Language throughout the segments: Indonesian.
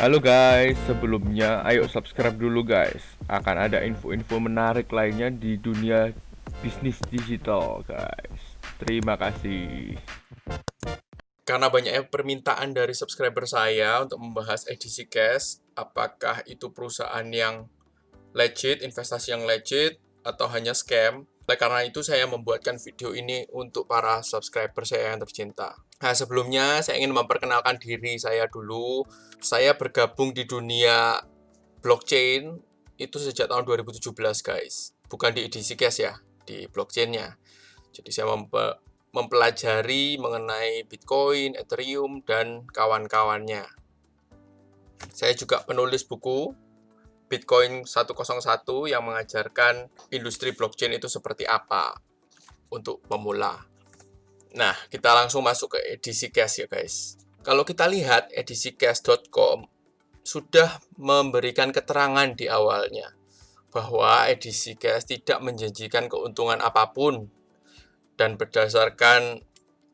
Halo guys, sebelumnya ayo subscribe dulu guys. Akan ada info-info menarik lainnya di dunia bisnis digital guys. Terima kasih. Karena banyaknya permintaan dari subscriber saya untuk membahas edisi cash, apakah itu perusahaan yang legit, investasi yang legit, atau hanya scam. Oleh karena itu, saya membuatkan video ini untuk para subscriber saya yang tercinta. Nah, sebelumnya saya ingin memperkenalkan diri saya dulu. Saya bergabung di dunia blockchain itu sejak tahun 2017, guys. Bukan di edisi cash ya, di blockchainnya. Jadi saya mempelajari mengenai Bitcoin, Ethereum, dan kawan-kawannya. Saya juga penulis buku Bitcoin 101 yang mengajarkan industri blockchain itu seperti apa untuk pemula. Nah, kita langsung masuk ke edisi cash ya guys. Kalau kita lihat edisicash.com sudah memberikan keterangan di awalnya bahwa edisi cash tidak menjanjikan keuntungan apapun, dan berdasarkan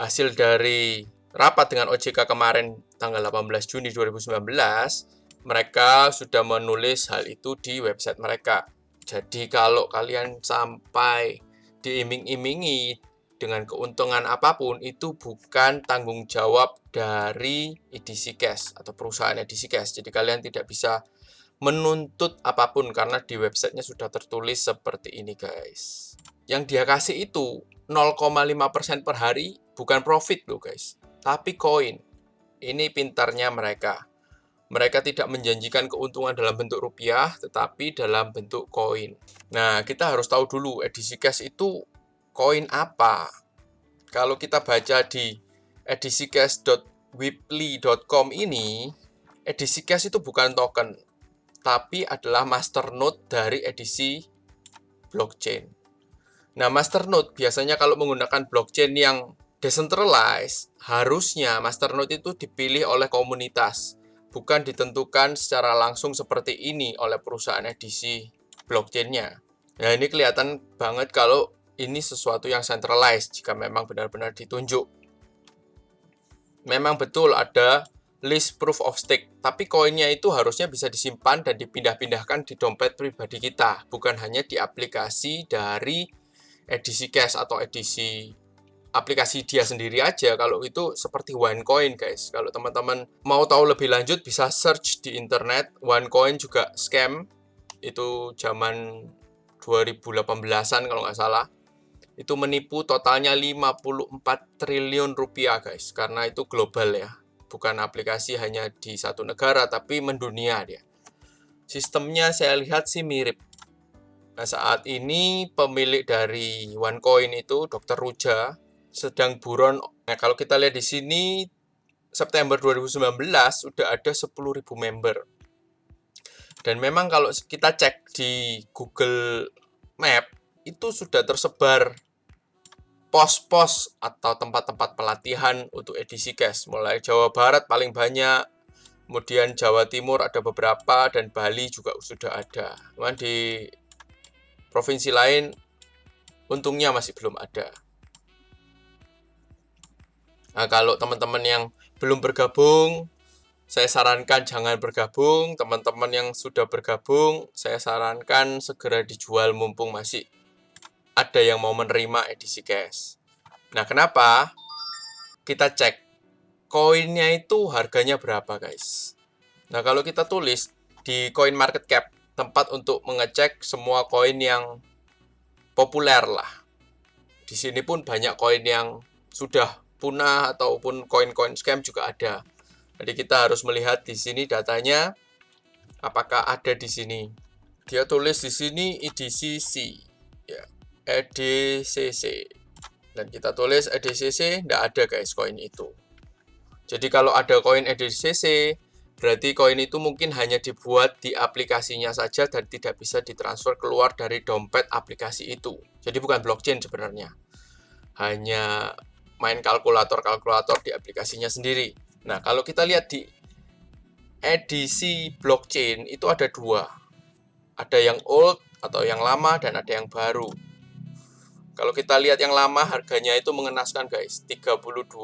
hasil dari rapat dengan OJK kemarin tanggal 18 Juni 2019, mereka sudah menulis hal itu di website mereka. Jadi kalau kalian sampai diiming-imingi dengan keuntungan apapun, itu bukan tanggung jawab dari edisi cash atau perusahaan edisi cash. Jadi kalian tidak bisa menuntut apapun karena di websitenya sudah tertulis seperti ini guys. Yang dia kasih itu 0,5% per hari, bukan profit loh guys, tapi koin. Ini pintarnya mereka. Mereka tidak menjanjikan keuntungan dalam bentuk rupiah, tetapi dalam bentuk koin. Nah, kita harus tahu dulu edisi cash itu koin apa. Kalau kita baca di edisicash.weebly.com ini, edisi cash itu bukan token, tapi adalah masternode dari edisi blockchain. Nah, masternode biasanya kalau menggunakan blockchain yang decentralized, harusnya masternode itu dipilih oleh komunitas, bukan ditentukan secara langsung seperti ini oleh perusahaan edisi blockchain-nya. Nah, ini kelihatan banget kalau ini sesuatu yang centralized jika memang benar-benar ditunjuk. Memang betul ada list proof of stake, tapi koinnya itu harusnya bisa disimpan dan dipindah-pindahkan di dompet pribadi kita, bukan hanya di aplikasi dari edisi cash atau edisi aplikasi dia sendiri aja. Kalau itu seperti OneCoin guys. Kalau teman-teman mau tahu lebih lanjut bisa search di internet. OneCoin juga scam. Itu zaman 2018-an kalau nggak salah. Itu menipu totalnya 54 triliun rupiah guys. Karena itu global ya. Bukan aplikasi hanya di satu negara tapi mendunia dia. Sistemnya saya lihat sih mirip. Nah, saat ini pemilik dari OneCoin itu Dr. Ruja sedang buron. Nah, kalau kita lihat di sini September 2019 sudah ada 10.000 member. Dan memang kalau kita cek di Google Map itu sudah tersebar pos-pos atau tempat-tempat pelatihan untuk edisi cash. Mulai Jawa Barat paling banyak, kemudian Jawa Timur ada beberapa, dan Bali juga sudah ada. Cuman di provinsi lain untungnya masih belum ada. Nah, kalau teman-teman yang belum bergabung, saya sarankan jangan bergabung. Teman-teman yang sudah bergabung, saya sarankan segera dijual mumpung masih ada yang mau menerima edisi cash. Nah, kenapa? Kita cek koinnya itu harganya berapa, guys. Nah, kalau kita tulis di Coin Market Cap, tempat untuk mengecek semua koin yang populer lah. Di sini pun banyak koin yang sudah punah ataupun koin-koin scam juga ada. Jadi kita harus melihat di sini datanya apakah ada di sini. Dia tulis di sini EDCC, ya, EDCC. Dan kita tulis EDCC, tidak ada guys koin itu. Jadi kalau ada koin EDCC, berarti koin itu mungkin hanya dibuat di aplikasinya saja dan tidak bisa ditransfer keluar dari dompet aplikasi itu. Jadi bukan blockchain sebenarnya. Hanya main kalkulator-kalkulator di aplikasinya sendiri. Nah, kalau kita lihat di edisi blockchain itu ada dua. Ada yang old atau yang lama dan ada yang baru. Kalau kita lihat yang lama harganya itu mengenaskan guys, Rp32.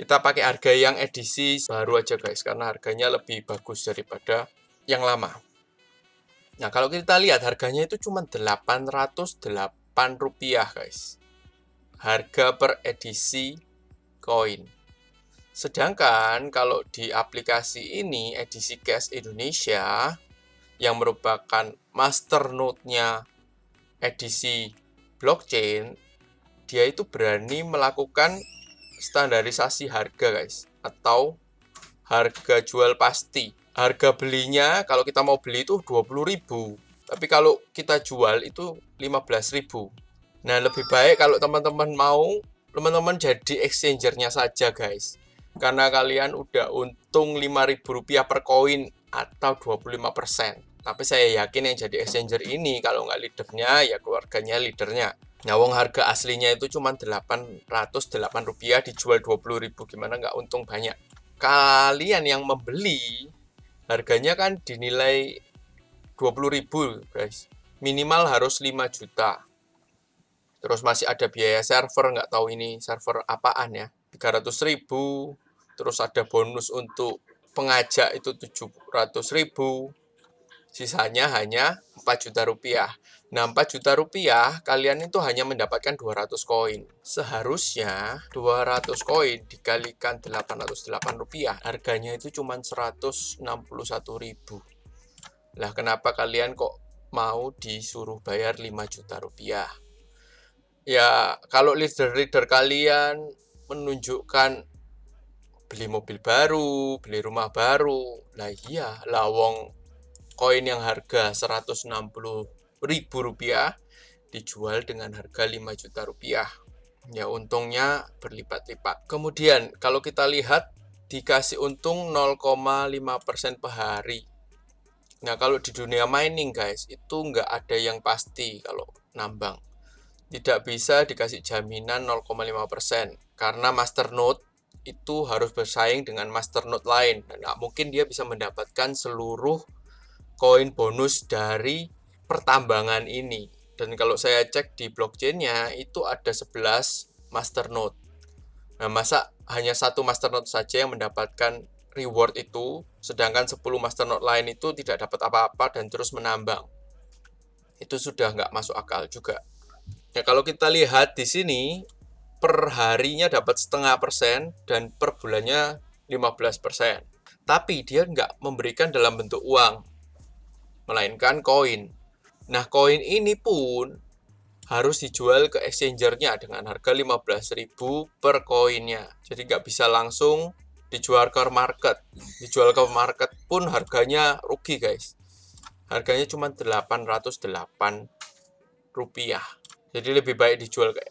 Kita pakai harga yang edisi baru aja guys, karena harganya lebih bagus daripada yang lama. Nah, kalau kita lihat harganya itu cuma Rp808 guys. Harga per edisi koin. Sedangkan kalau di aplikasi ini, edisi Cash Indonesia, yang merupakan masternode-nya edisi blockchain, dia itu berani melakukan standarisasi harga guys, atau harga jual pasti. Harga belinya kalau kita mau beli itu 20.000, tapi kalau kita jual itu 15.000. Nah, lebih baik kalau teman-teman mau, teman-teman jadi exchanger-nya saja guys, karena kalian udah untung Rp5.000 per koin atau 25%. Tapi saya yakin yang jadi exchanger ini kalau nggak leadernya ya keluarganya leadernya. Nah, wong harga aslinya itu cuma Rp808 dijual 20.000, gimana nggak untung banyak? Kalian yang membeli, harganya kan dinilai 20.000 guys. Minimal harus 5 juta. Terus masih ada biaya server, nggak tahu ini server apaan ya. 300.000. Terus ada bonus untuk pengajak itu 700.000. Sisanya hanya 4 juta rupiah. Nah, 4 juta rupiah, kalian itu hanya mendapatkan 200 koin. Seharusnya 200 koin dikalikan 808 rupiah, harganya itu cuma 161.000. Lah, kenapa kalian kok mau disuruh bayar 5 juta rupiah? Ya, kalau leader-leader kalian menunjukkan beli mobil baru, beli rumah baru, lah iya, lawong koin yang harga Rp160.000 dijual dengan harga 5 juta rupiah. Ya, untungnya berlipat-lipat. Kemudian, kalau kita lihat, dikasih untung 0,5% per hari. Nah, kalau di dunia mining, guys, itu nggak ada yang pasti kalau nambang. Tidak bisa dikasih jaminan 0,5%. Karena masternode itu harus bersaing dengan masternode lain. Dan nggak mungkin dia bisa mendapatkan seluruh koin bonus dari pertambangan ini. Dan kalau saya cek di blockchain-nya itu ada 11 masternode. Nah, masa hanya satu masternode saja yang mendapatkan reward itu, sedangkan 10 masternode lain itu tidak dapat apa-apa dan terus menambang. Itu sudah nggak masuk akal juga. Ya, kalau kita lihat di sini, per harinya dapat 0,5% dan per bulannya 15%. Tapi dia nggak memberikan dalam bentuk uang, melainkan koin. Nah, koin ini pun harus dijual ke exchanger-nya dengan harga 15.000 per koinnya. Jadi nggak bisa langsung dijual ke market. Dijual ke market pun harganya rugi, guys. Harganya cuma Rp808. Jadi lebih baik dijual ke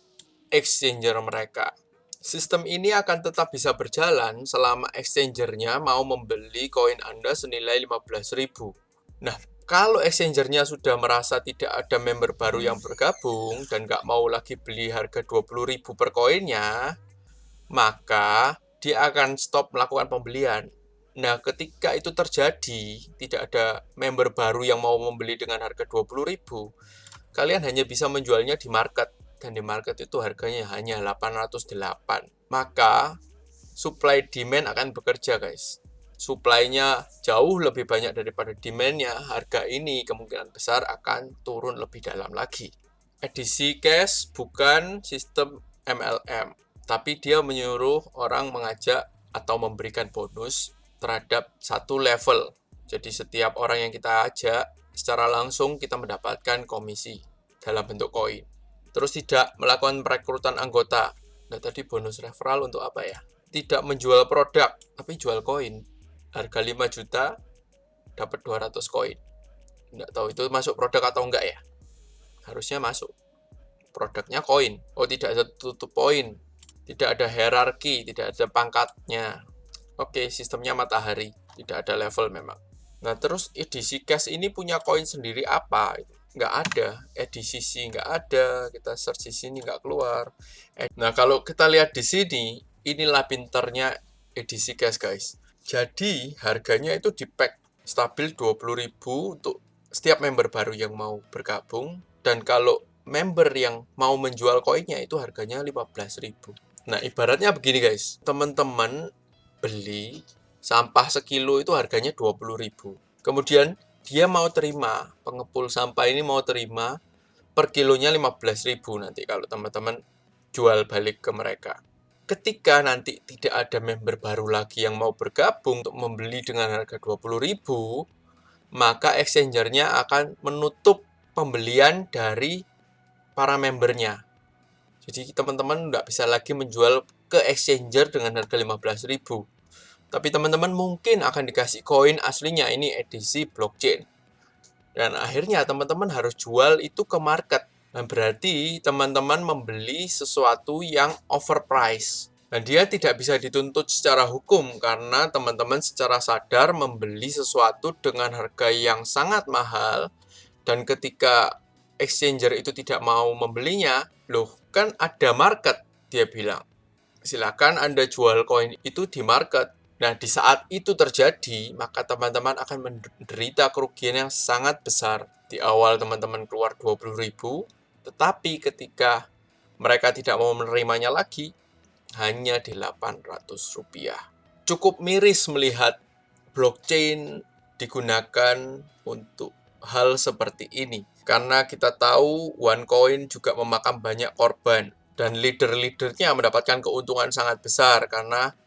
exchanger mereka. Sistem ini akan tetap bisa berjalan selama exchanger-nya mau membeli koin Anda senilai 15.000. Nah, kalau exchanger-nya sudah merasa tidak ada member baru yang bergabung dan nggak mau lagi beli harga 20.000 per koinnya, maka dia akan stop melakukan pembelian. Nah, ketika itu terjadi, tidak ada member baru yang mau membeli dengan harga 20.000, kalian hanya bisa menjualnya di market. Dan di market itu harganya hanya 808. Maka, supply demand akan bekerja, guys. Supply-nya jauh lebih banyak daripada demand-nya, harga ini kemungkinan besar akan turun lebih dalam lagi. Edisi cash bukan sistem MLM, tapi dia menyuruh orang mengajak atau memberikan bonus terhadap satu level. Jadi setiap orang yang kita ajak, secara langsung kita mendapatkan komisi dalam bentuk koin. Terus tidak melakukan perekrutan anggota. Nah, tadi bonus referral untuk apa ya? Tidak menjual produk, tapi jual koin. Harga 5 juta, dapat 200 koin. Nggak tahu itu masuk produk atau enggak ya? Harusnya masuk. Produknya koin. Oh, tidak ada tutup poin. Tidak ada hierarki, tidak ada pangkatnya. Oke, sistemnya matahari. Tidak ada level memang. Nah, terus edisi cash ini punya koin sendiri apa? Nggak ada. Edisi C nggak ada. Kita search di sini nggak keluar. Nah, kalau kita lihat di sini, inilah pinternya edisi cash, guys. Jadi, harganya itu di-pack stabil 20.000 untuk setiap member baru yang mau bergabung. Dan kalau member yang mau menjual koinnya itu harganya 15.000. Nah, ibaratnya begini guys, teman-teman beli sampah sekilo itu harganya 20.000. Kemudian dia mau terima, pengepul sampah ini mau terima per kilonya 15.000 nanti kalau teman-teman jual balik ke mereka. Ketika nanti tidak ada member baru lagi yang mau bergabung untuk membeli dengan harga 20.000, maka exchanger-nya akan menutup pembelian dari para membernya. Jadi teman-teman nggak bisa lagi menjual ke exchanger dengan harga 15.000. Tapi teman-teman mungkin akan dikasih koin aslinya, ini edisi blockchain. Dan akhirnya teman-teman harus jual itu ke market. Dan berarti teman-teman membeli sesuatu yang overpriced. Dan dia tidak bisa dituntut secara hukum karena teman-teman secara sadar membeli sesuatu dengan harga yang sangat mahal. Dan ketika exchanger itu tidak mau membelinya, loh kan ada market, dia bilang. Silakan Anda jual koin itu di market. Nah, di saat itu terjadi, maka teman-teman akan menderita kerugian yang sangat besar. Di awal teman-teman keluar 20.000, tetapi ketika mereka tidak mau menerimanya lagi, hanya di 800 rupiah. Cukup miris melihat blockchain digunakan untuk hal seperti ini. Karena kita tahu OneCoin juga memakan banyak korban. Dan leader-leadernya mendapatkan keuntungan sangat besar karena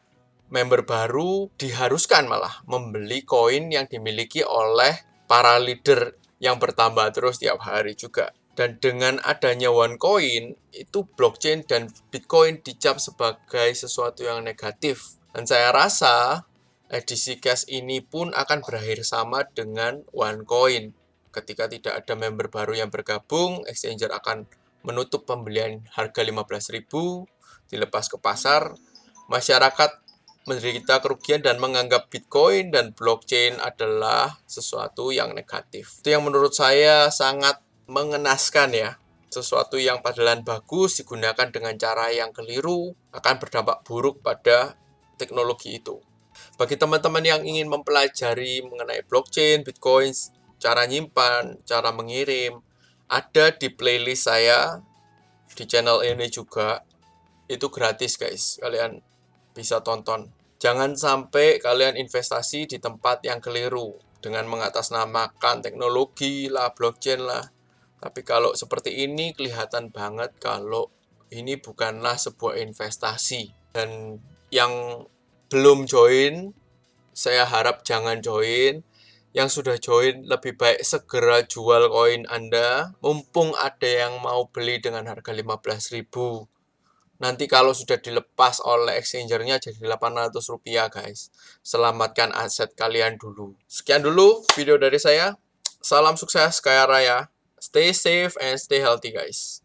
member baru diharuskan malah membeli koin yang dimiliki oleh para leader yang bertambah terus tiap hari juga. Dan dengan adanya OneCoin, itu blockchain dan Bitcoin dicap sebagai sesuatu yang negatif. Dan saya rasa edisi cash ini pun akan berakhir sama dengan OneCoin. Ketika tidak ada member baru yang bergabung, exchanger akan menutup pembelian harga 15.000, dilepas ke pasar, masyarakat menderita kerugian dan menganggap Bitcoin dan blockchain adalah sesuatu yang negatif. Itu yang menurut saya sangat mengenaskan ya. Sesuatu yang padahal bagus digunakan dengan cara yang keliru akan berdampak buruk pada teknologi itu. Bagi teman-teman yang ingin mempelajari mengenai blockchain, Bitcoin, cara nyimpan, cara mengirim, ada di playlist saya di channel ini juga. Itu gratis guys, kalian bisa tonton. Jangan sampai kalian investasi di tempat yang keliru dengan mengatasnamakan teknologi lah, blockchain lah. Tapi kalau seperti ini kelihatan banget kalau ini bukanlah sebuah investasi. Dan yang belum join, saya harap jangan join. Yang sudah join, lebih baik segera jual koin Anda, mumpung ada yang mau beli dengan harga 15.000. Nanti kalau sudah dilepas oleh exchanger-nya jadi 800 rupiah guys. Selamatkan aset kalian dulu. Sekian dulu video dari saya. Salam sukses, kaya raya. Stay safe and stay healthy guys.